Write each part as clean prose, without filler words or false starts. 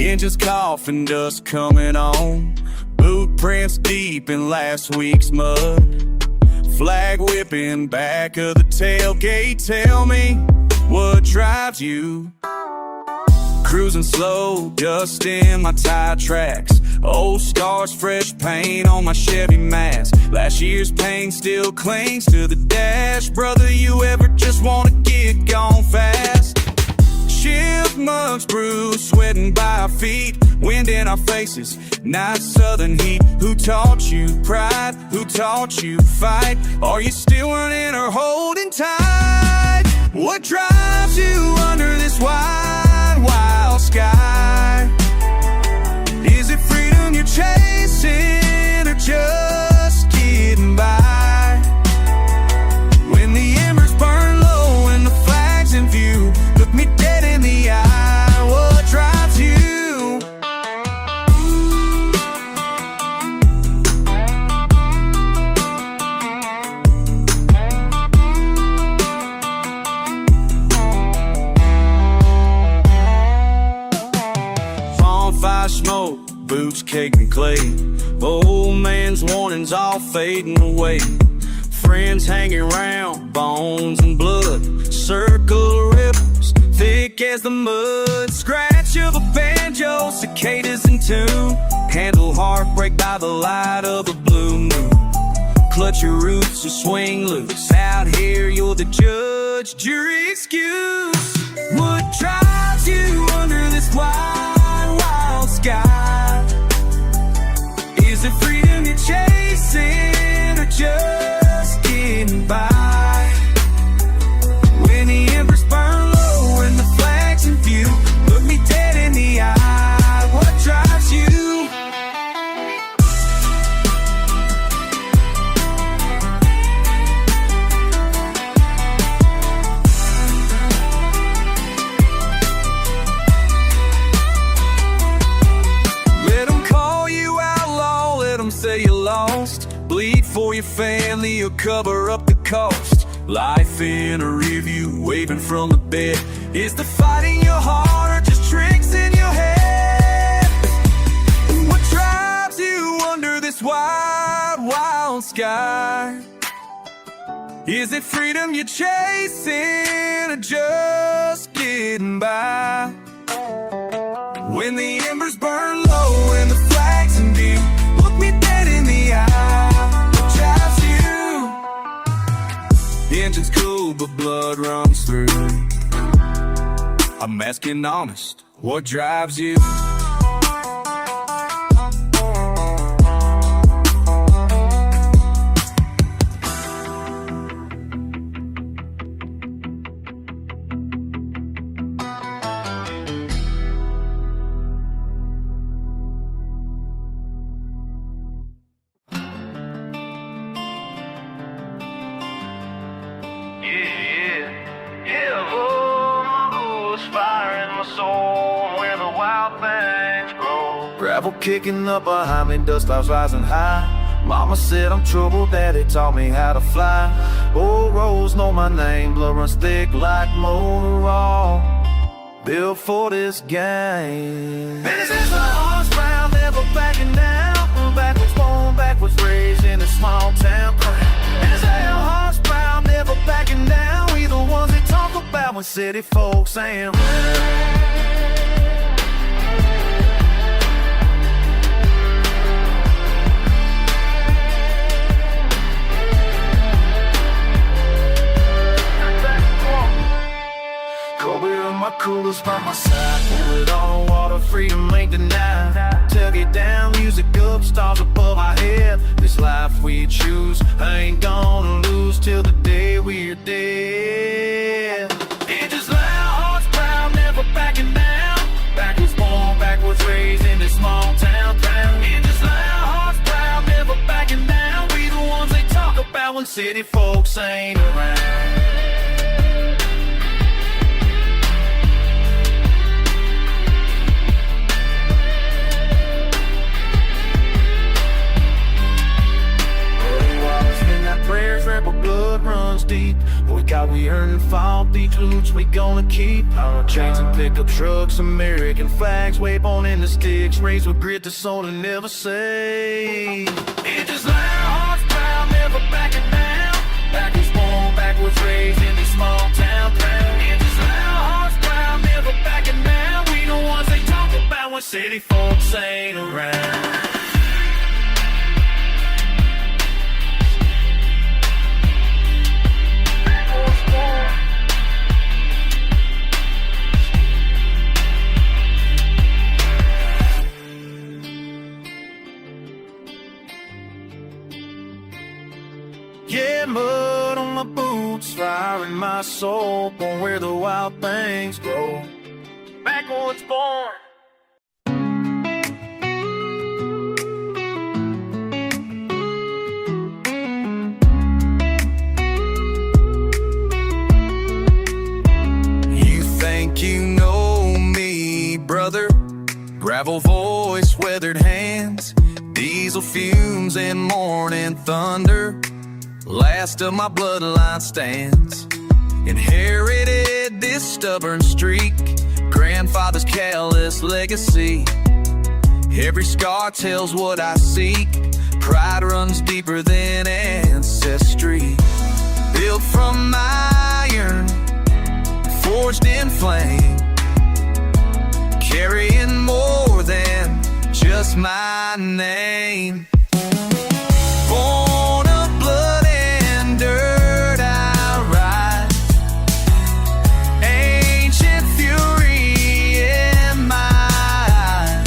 Engines coughing, dust coming on. Boot prints deep in last week's mud. Flag whipping back of the tailgate. Tell me, what drives you? Cruising slow, dust in my tire tracks. Old scars, fresh paint on my Chevy mask. Last year's pain still clings to the dash. Brother, you ever just wanna get gone fast? Chipmunks bruised, sweating by our feet. Wind in our faces, night southern heat. Who taught you pride? Who taught you fight? Are you still running or holding tight? What drives you under this wide, wild sky? Is it freedom you're chasing or just getting by? When the embers burn low and the flag's in view, look me dead in the eye. What drives you? Bonfire smoke, boots caked in clay. Old man's warnings all fading away. Friends hanging around, bones and blood. Circle of ripples, thick as the mud. Scratch of a banjo, cicadas in tune. Handle heartbreak by the light of a blue moon. Clutch your roots or swing loose. Out here you're the judge, jury excuse. What drives you under this wide, wild sky? Is it freedom you're chasing or just getting by? When the embers burn low and the flag's in view, look me dead in the eye. What drives you? Let them call you outlaw, let them say you lost. Bleed for your family or cover up the cost. Life in a review, waving from the bed. Is the fight in your heart or just tricks in your head? What drives you under this wide, wild sky? Is it freedom you're chasing or just getting by? When the embers burn low and the flag's in view, look me dead in the eye. What drives you? The engine's cool, but blood runs through. I'm asking honest, what drives you? Gravel kicking up behind me, dust clouds rising high. Mama said I'm trouble, daddy taught me how to fly. Old roads know my name, blood runs thick like motor oil. Built for this game. This is my heart's proud, never backing down. Backwards born, backwards raised in a small town. And this our heart's proud, never backing down. We the ones that talk about when city folks ain't around. My coolest by my side, pull it on water, freedom ain't denied. Tug it down, music up, stars above my head. This life we choose, I ain't gonna lose till the day we're dead. It's just loud, hearts proud, never backing down. Backwards born, backwards raised in this small town. It's just loud, hearts proud, never backing down. We the ones they talk about when city folks ain't around. Prayers, rebel blood runs deep. We iron and faulty clues we gonna keep. Our chains and pickup trucks, American flags, wave on in the sticks, raised with grit, the soul and never say. It just loud, hearts proud, never backing down. Backwards born, backwards raised in this small town proud. It just loud, hearts proud, never backing down. We the ones they talk about when city folks ain't around. Yeah, mud on my boots, fire in my soul, born where the wild things grow. Backwoods born. You think you know me, brother? Gravel voice, weathered hands, diesel fumes and morning thunder. Last of my bloodline stands. Inherited this stubborn streak, grandfather's callous legacy. Every scar tells what I seek. Pride runs deeper than ancestry. Built from iron, forged in flame, carrying more than just my name. Born of blood and dirt, I rise, ancient fury in my eyes.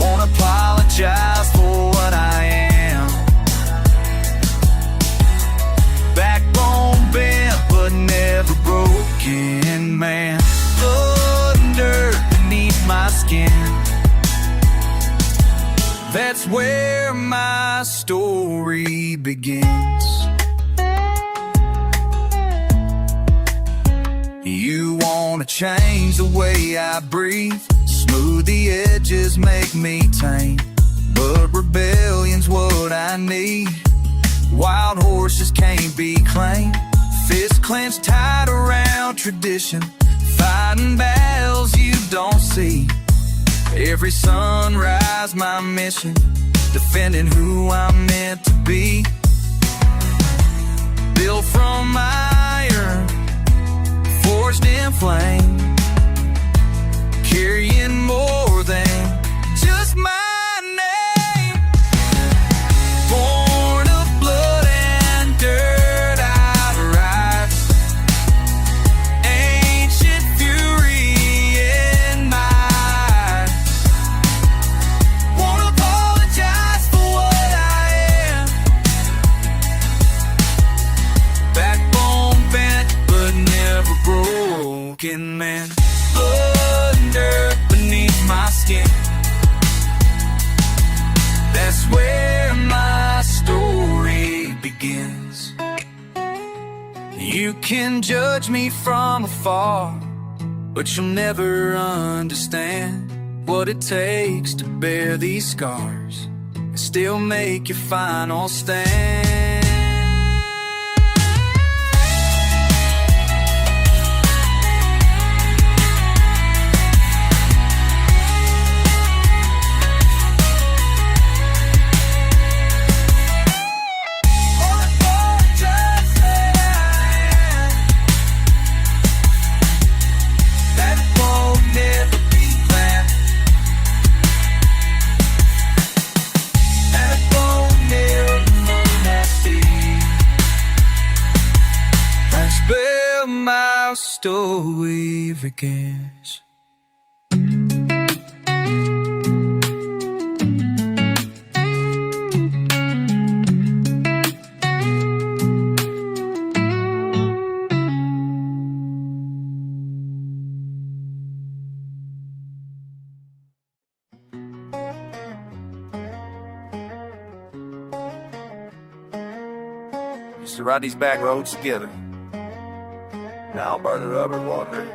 Won't apologize for what I am. Backbone bent but never broken, man. Blood and dirt beneath my skin. That's where my story begins. You wanna change the way I breathe, smooth the edges, make me tame, but rebellion's what I need. Wild horses can't be claimed, fists clenched tight around tradition, fighting battles you don't see. Every sunrise my mission, defending who I'm meant to be. Built from iron, forged in flame, carrying more than just my name. Born of blood and dirt, I rise, ancient fury in my eyes. Won't apologize for what I am. Backbone bent but never broken, man. Blood and dirt beneath my skin. That's where my story begins. You can judge me from afar, but you'll never understand what it takes to bear these scars and still make your final stand. My story begins. Used to ride these back roads together. Now burn it up and water.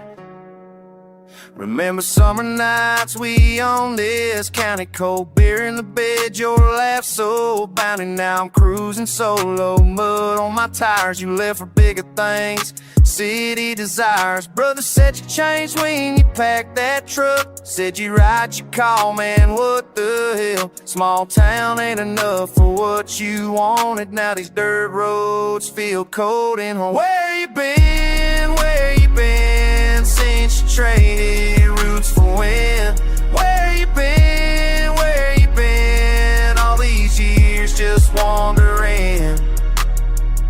Remember summer nights we on this county, cold beer in the bed, your laugh so bounty. Now I'm cruising solo, mud on my tires, you left for bigger things, city desires. Brother said you changed when you packed that truck, said you ride your call, man, what the hell. Small town ain't enough for what you wanted, now these dirt roads feel cold and home. Where you been, where you been, since you traded roots for wind? Where you been, where you been, all these years just wandering?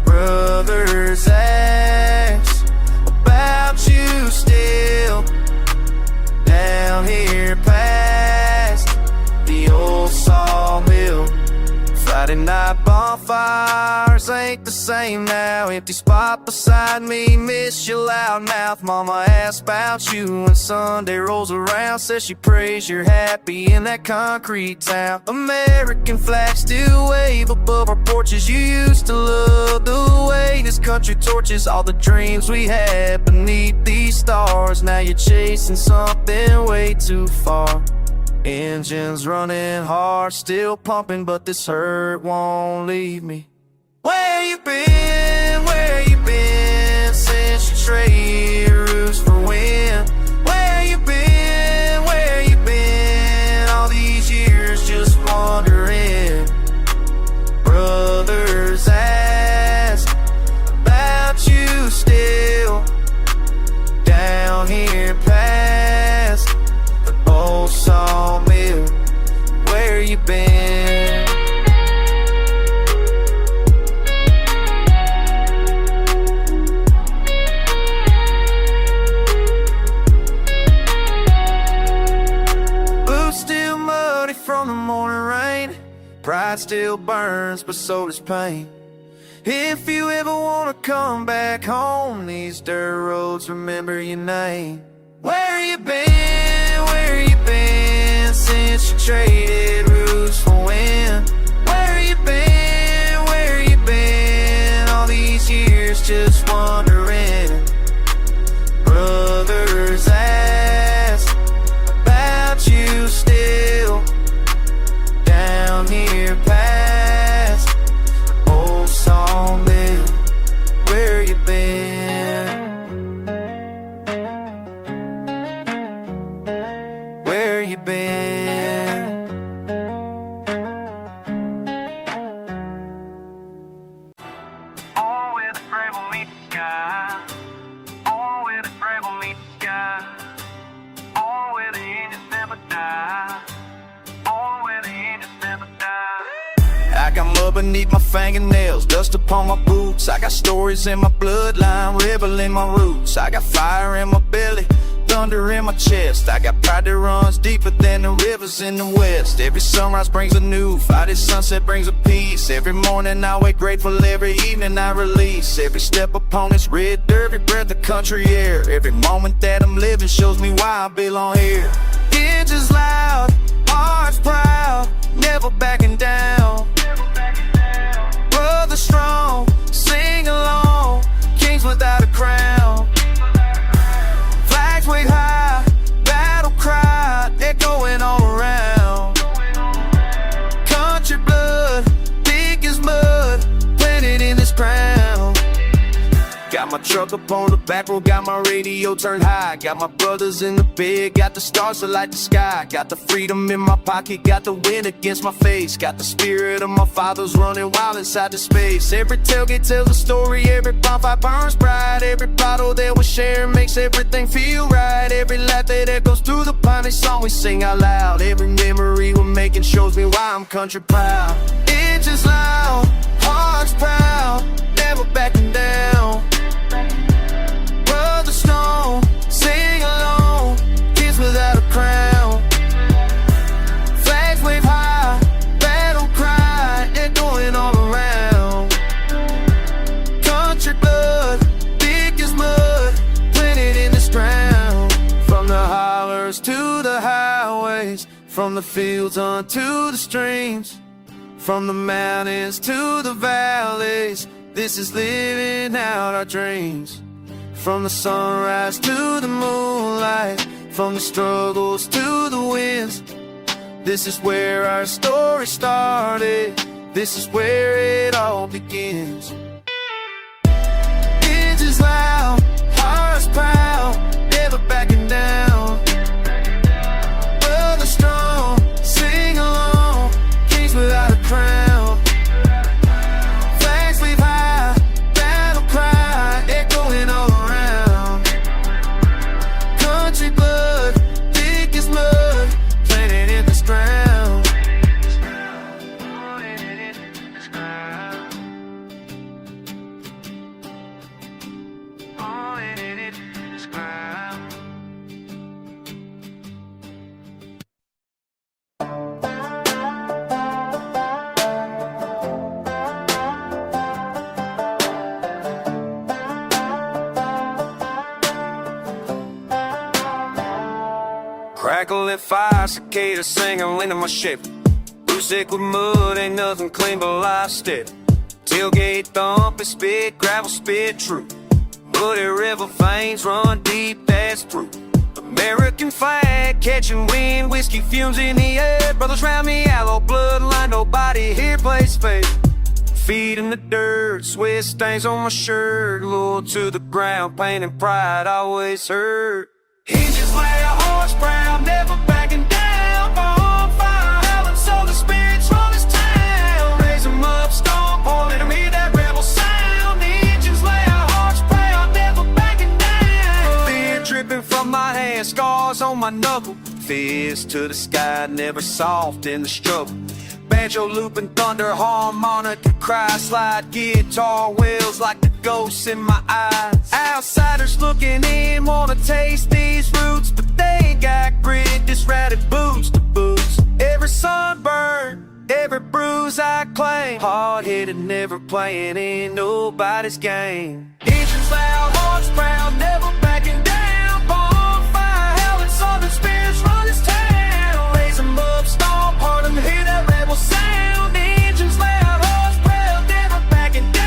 Brothers ask about you still, down here past the old sawmill. Friday night bonfires ain't the same now. Empty spot beside me, miss your loud mouth. Mama asks about you when Sunday rolls around, says she prays you're happy in that concrete town. American flags still wave above our porches. You used to love the way this country torches all the dreams we had beneath these stars. Now you're chasing something way too far. Engines running hard, still pumping, but this hurt won't leave me. Where you been, since you traded roots for wind? Where you been, all these years just wandering? Brothers ask about you still, down here past the old sawmill. Where you been? Boots still muddy from the morning rain, pride still burns, but so does pain. If you ever wanna come back home, these dirt roads remember your name. Where you been, since you traded roots for wind? Where you been, all these years just wondering? Brothers ask about you still, down here past old sawmill. Where you been? Where you been? On with the gravel meet guy. On with the gravel meet guy. On where the engines never die. On where the engines never die. I got mud beneath my fingernails, dust upon my boots. I got stories in my bloodline, rebel in my roots. I got fire in my belly, thunder in my chest. I got pride that runs deeper than the rivers in the west. Every sunrise brings a new fight, every sunset brings a peace. Every morning I wake grateful, every evening I release. Every step upon this red dirt, every breath of country air. Every moment that I'm living shows me why I belong here. Engines loud, hearts proud, never backing down. Brother strong, sing along, kings without a crown. Flags wave high, battle cry, echoing all around. Country blood, thick as mud, planted in this ground. Got my truck up on the back road, got my radio turned high. Got my brothers in the bed, got the stars that light the sky. Got the freedom in my pocket, got the wind against my face. Got the spirit of my fathers running wild inside the space. Every tailgate tells a story, every bonfire burns bright. Every bottle that we share makes everything feel right. Every laugh that echoes through the pine, this song we sing out loud. Every memory we're making shows me why I'm country proud. Engines loud, hearts proud, never backing down. Brother stone, sing along, kids without a crown. Flags wave high, battle cry, echoing all around. Country blood, thick as mud, planted in this ground. From the hollers to the highways, from the fields onto the streams, from the mountains to the valleys, this is living out our dreams. From the sunrise to the moonlight, from the struggles to the wins. This is where our story started. This is where it all begins. Engines loud, hearts proud, never backing down. Brothers strong, sing along, kings without a crown. Flags wave high, battle cry, echoing all around. Country blood, thick as mud, planted in this ground. Crackling fire, cicadas singing into my ship. Blue sick with mud, ain't nothing clean but life step. Tailgate thumping, spit, gravel spit, true. Bloody river veins run deep, that's true. American flag, catching wind, whiskey fumes in the air. Brothers round me, outlaw bloodline, nobody here plays fair. Feet in the dirt, sweat stains on my shirt. Loyal to the ground, pain and pride always hurt. Engines loud, hearts proud, never backing down. Bonfire howling, so the spirits run this town. Raise 'em up, stomp on, let 'em hear that rebel sound. Engines loud, hearts proud, never backing down. Fear dripping from my hands, scars on my knuckle. Fist to the sky, never soft in the struggle. Banjo looping, thunder, harmonica, cry, slide, guitar wheels like the ghosts in my eyes. Outsiders looking in, wanna taste these roots, but they ain't got grit, just ratted boots to boots. Every sunburn, every bruise I claim, hard-headed, never playing in nobody's game. Engines loud, hearts proud, never backing down. Bonfire howling, southern spirits run this town. Raise 'em up, stomp hard and hear that rebel sound. Engines loud, hearts proud, never backing down.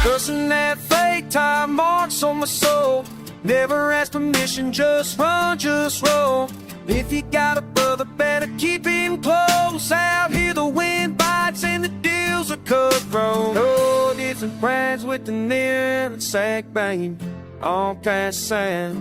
Cursing that fate, time marks on my soul. Never ask permission, just run, just roll. If you got a brother, better keep him close. Out here the wind bites and the deals are cutthroat. No different brands with the near and sack bang, all past sound.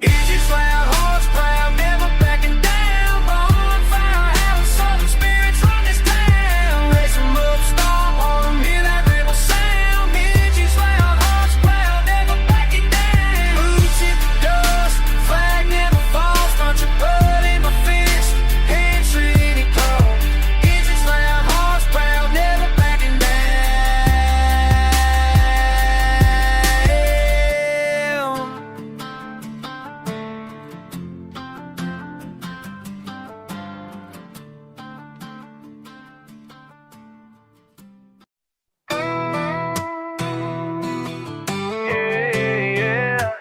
Engines loud, hearts proud, never backing down. Bonfire howling, southern spirits run this town. Raise 'em up, stomp on 'em, hear that rebel sound. Engines loud, hearts proud, never backing down. Boots hit the dust, flag never falls. Bunch of blood in my fist, hands ready call. Engines loud, hearts proud, never backing down. Yeah.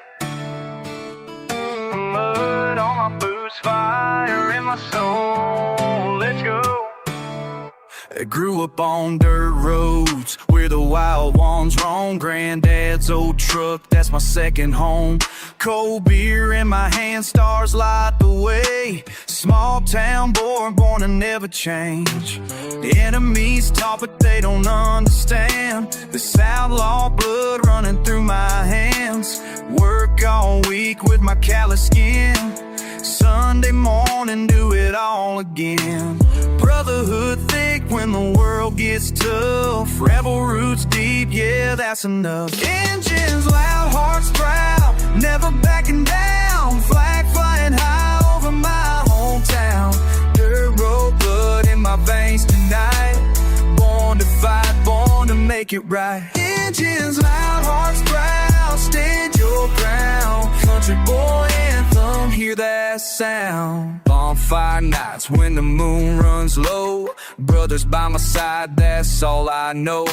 Mud on my boots, fire in my soul. Let's go. I grew up on dirt roads where the wild ones roam. Granddad's old truck, that's my second home. Cold beer in my hand, stars light the way. Small town boy, born to never change. The enemies talk but they don't understand. This outlaw blood running through my hands. Work all week with my callous skin. Sunday morning, do it all again. Brotherhood thick when the world gets tough. Rebel roots deep, yeah, that's enough. Engines loud, hearts proud, never backing down. Flag flying high over my hometown. Dirt road blood in my veins tonight. Born to fight, born to make it right. Engines loud, hearts proud, stand your ground. Country boy anthem, hear that sound. Bonfire nights when the moon runs low. Brothers by my side, that's all I know.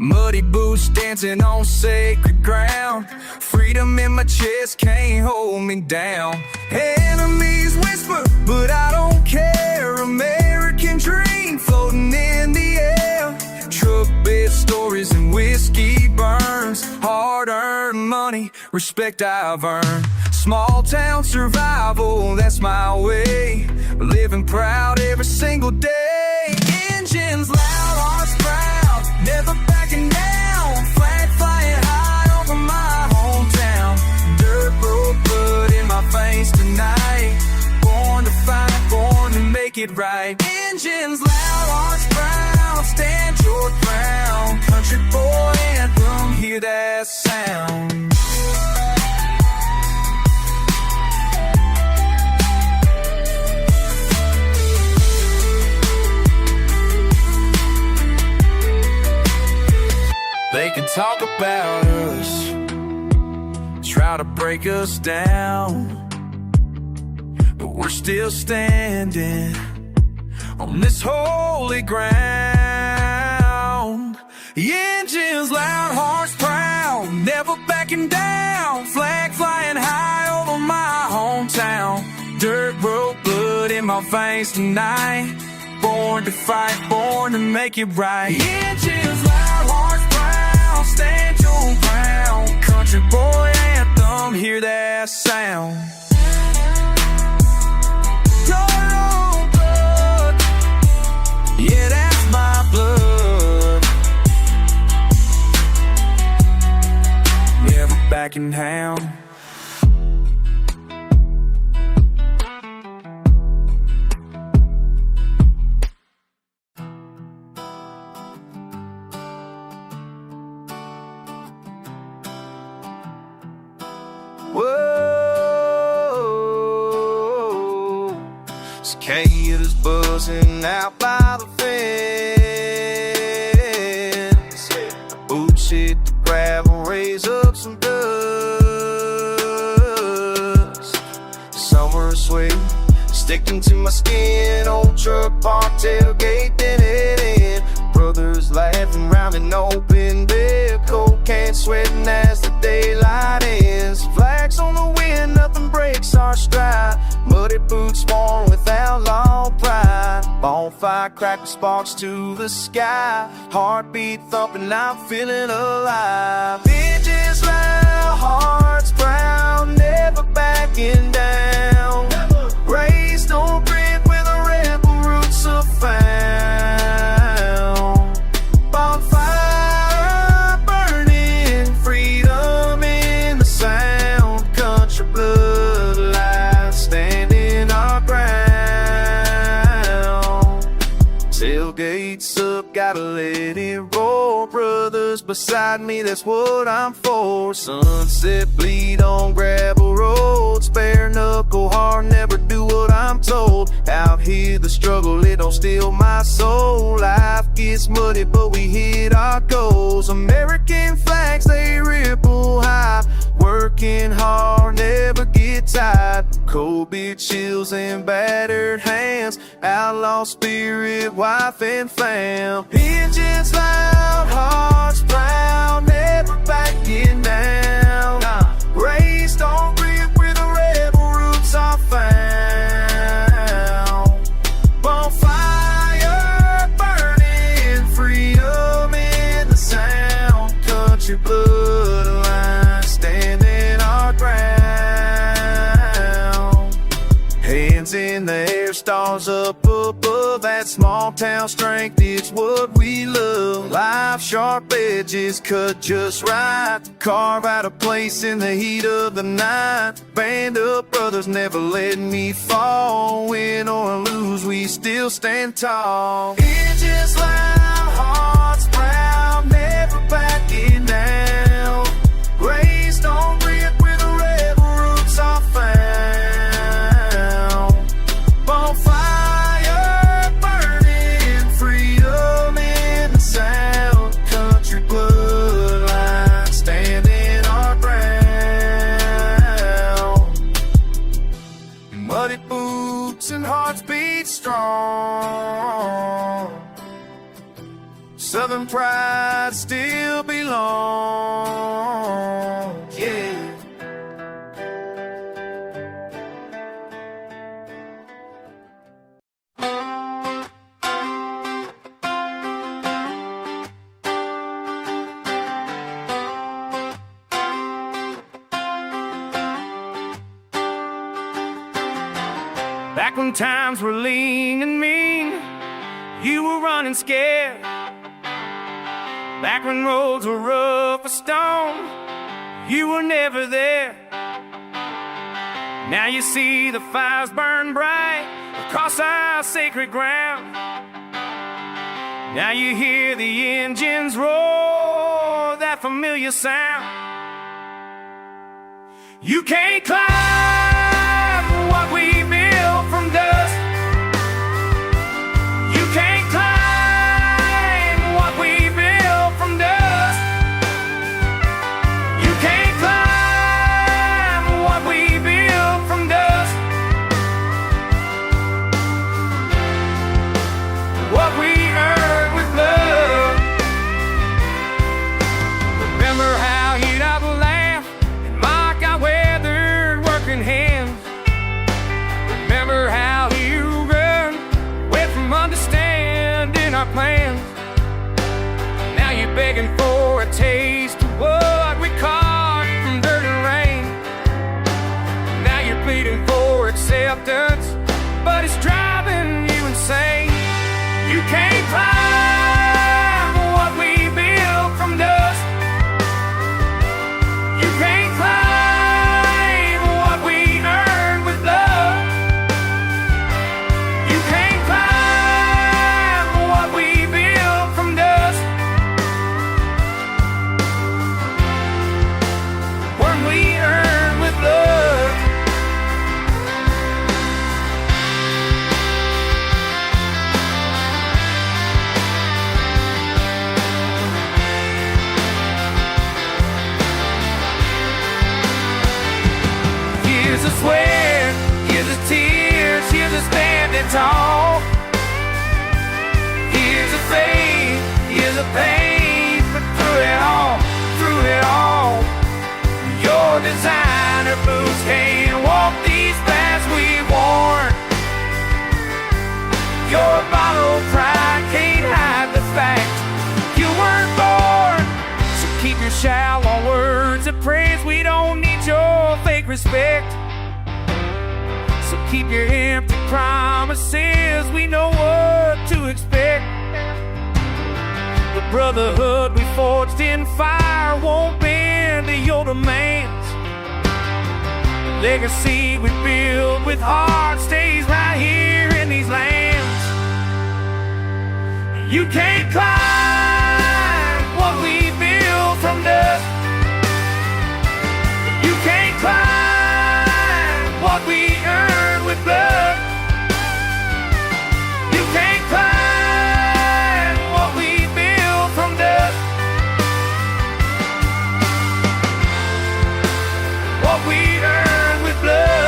Muddy boots dancing on sacred ground. Freedom in my chest can't hold me down. Enemies whisper, but I don't care. American dream floating in the air. Truck bed stories and whiskey burns. Hard-earned money, respect I've earned. Small town survival, that's my way. Living proud every single day. Engines loud, hearts proud, never backing down. Flag flying high over my hometown. Dirt road blood in my veins tonight. Born to fight, born to make it right. Engines loud, hearts proud, stand your ground. Country boy anthem, hear that sound. They can talk about us, try to break us down, but we're still standing on this holy ground. The engine's loud, hearts proud, never backing down. Flag flying high over my hometown. Dirt road blood in my veins tonight. Born to fight, born to make it right. The engine's loud, hearts proud, stand your ground. Country boy anthem, hear that sound. Your own blood, yeah, that's my blood. Never backing down. Whoa, cicadas buzzing out by the fence. Boots hit the gravel, raise up some dust. Summer sweat sticking to my skin. Old truck park tailgate, then it in. Brothers laughing round an open bed. Cold can sweating as the daylight ends. Flags on the wind, nothing breaks our stride. Muddy boots worn with outlaw pride. Bonfire crackling sparks to the sky. Heartbeat thumping, I'm feeling alive. Engines loud, hearts proud, never backing down. Raised on grit with a rebel roots are found. Bonfire burning, freedom in the sound. Country bloodline standing our ground. Tailgates up, gotta let it roll. Brothers beside me, that's what I'm for. Sunset bleed on gravel roads. Bare knuckle hard, never do what I'm told. Out here the struggle, it don't steal my soul. Life gets muddy, but we hit our goals. American flags, they ripple high. Working hard, never get tired. Cold beer chills and battered hands. Outlaw spirit, wife and fam. Engines loud, hearts proud, never backing down. Raised on grit with a rebel roots are found. Bonfire burning, freedom in the sound. Country bloodline standing our ground. Hands in the air, stars up above. That small town strength is what we love. Life sharp edges cut just right. Carve out a place in the heat of the night. Band of brothers never let me fall. Win or lose, we still stand tall. Engines loud, hearts proud, never backing down. Raised on grit with a rebel roots are found. Bonfire burning, freedom in the sound. Country bloodline standing our ground. Muddy boots and hearts beat strong. Southern pride still belongs, yeah. Back when times were lean and mean, you were running scared. Back when roads were rough as stone, you were never there. Now you see the fires burn bright across our sacred ground. Now you hear the engines roar, that familiar sound. You can't climb what we built from dust. You can't climb what we built from dust. You can't climb what we built from dust. What we earned with love. Remember how you'd have laughed and mock our weathered working hands. Remember how you run away from understanding our plans. Now you're begging for a taste of what we caught from dirt and rain. Now you're pleading for acceptance, but it's driving you insane. You can't climb what we built from dust. You can't climb what we earned with love. You can't climb what we built from dust. What we earned with love. Here's the sweat, here's the tears, here's the standing tall. Here's the faith, here's the pain, but through it all, your designer boots can't walk these paths we've worn. Your bottled pride can't hide the fact you weren't born. So keep your shallow words of praise, we don't need your fake respect. So keep your empty promises, we know what to expect. The brotherhood we forged in fire won't bend to your demands. The legacy we build with heart stays right here in these lands. You can't climb what we built from dust. You can't climb what we earned with blood. You can't climb what we built from dust. What we earned with blood.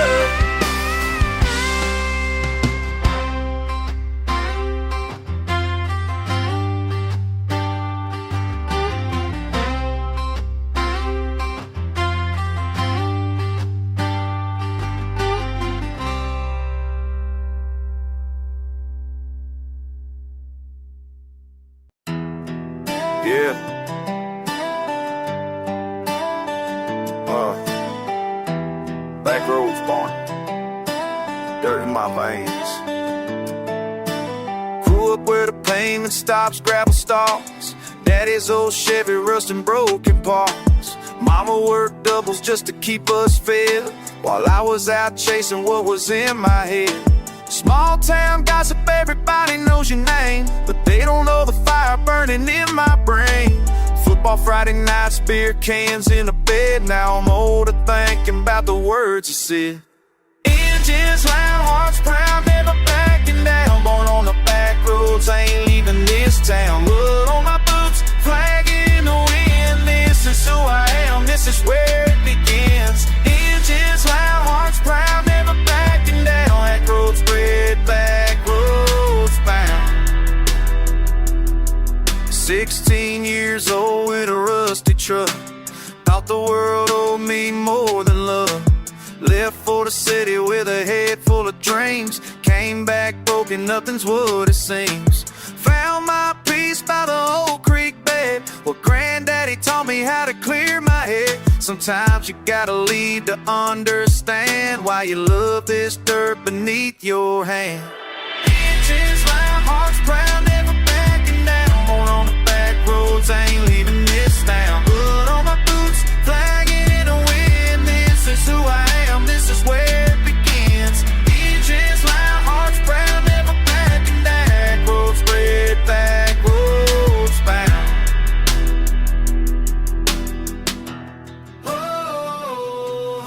Yeah. Back roads, born. Dirt in my veins. Grew up where the pavement stops, gravel stalks. Daddy's old Chevy rusting broken parts. Mama worked doubles just to keep us fed, while I was out chasing what was in my head. Small town gossip, everybody knows your name, but they don't know the fire burning in my brain. Football Friday nights, beer cans in the bed. Now I'm older thinking about the words I said. Engines loud, hearts proud, never backing down. Born on the back roads, ain't leaving this town. Mud on my boots, flag in the wind. This is who I am, this is where it begins. Engines loud, hearts proud, never backing down. Back roads spread, back roads bound. the world owed me more than love. Left for the city with a head full of dreams. Came back broken, nothing's what it seems. Found my peace by the old creek bed. Well, granddaddy taught me how to clear my head. Sometimes you gotta lead to understand why you love this dirt beneath your hand. Engines loud, hearts proud, never backing down. Born on the back roads, I ain't leaving this town. Blood on my boots, flagging in the wind. This is who I am, this is where it begins. Engines loud, hearts proud, never backing down. Back roads spread, back roads bound. Oh,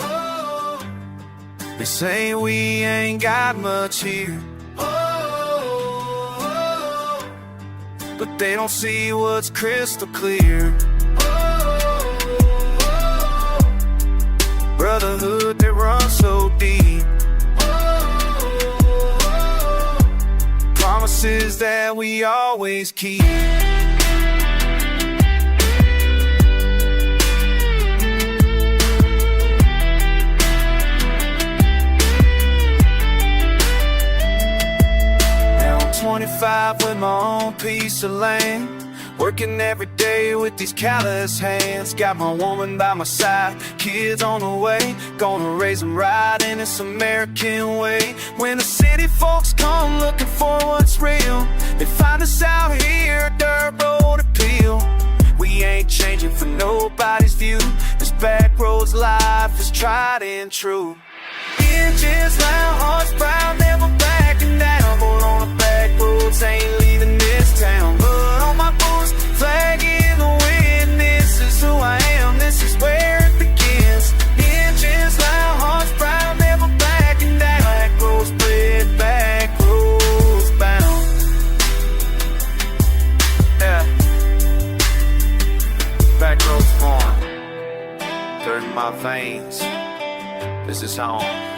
oh. They say we ain't got much here. But they don't see what's crystal clear. Brotherhood that runs so deep. Promises that we always keep. Now I'm 25 with my own piece of land. Working every day with these callous hands. Got my woman by my side, kids on the way. Gonna raise them right in this American way. When the city folks come looking for what's real, they find us out here, dirt road appeal. We ain't changing for nobody's view. This back roads life is tried and true. Engines loud, hearts proud, never backing down. Born on the back roads, ain't leaving this town. Blood on my boots, flag in the wind. This is who I am, this is where it begins. Engines loud, hearts proud, never backing down. Back roads split, back roads bound. Yeah. Back roads born, dirt in my veins. This is home.